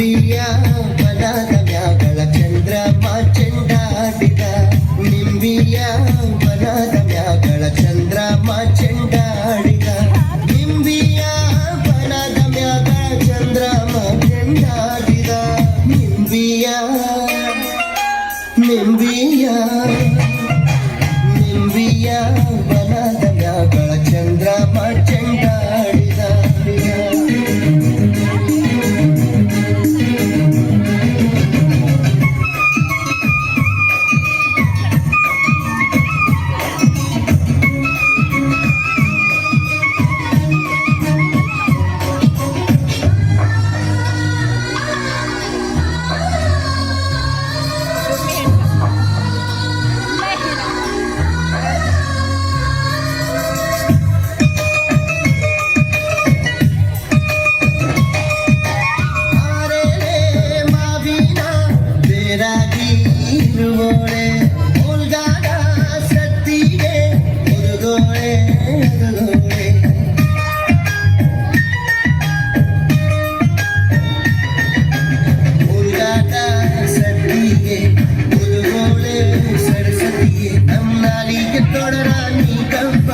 ನಿಂಬಿಯ ಬನದ ಮ್ಯಾಗಳ ಚಂದ್ರಮ ಚೆಂಡಾಡಿದ ನಿಂಬಿಯ ಬನದ ಮ್ಯಾಗಳ ಚಂದ್ರಮ ಚೆಂಡಾಡಿದ ನಿಂಬಿಯ ಬನದ ಮ್ಯಾಗಳ ಚಂದ್ರಮ ಚೆಂಡಾಡಿದ ನಿಂಬಿಯ ನಿಂಬಿಯ ನಿಂಬಿಯ ಬನದ ಮ್ಯಾಗಳ ಚಂದ್ರಮ ಚೆಂಡಾಡಿದ ಇರುವೋಳೆ ಮುಲ್ಗಾಡ ಸತ್ತಿಗೆ ಮುರುಗೋಳೆ ಮುರುಗೋಳೆ ಮುಲ್ಗಾಟ ಸತ್ತಿಗೆ ಮುರುಗೋಳೆ ಸರಸತಿಗೆ ನಮ್ಮ ನಾಲಿಗೆ ತೊಡರ ನೀ ಕಬ್ಬ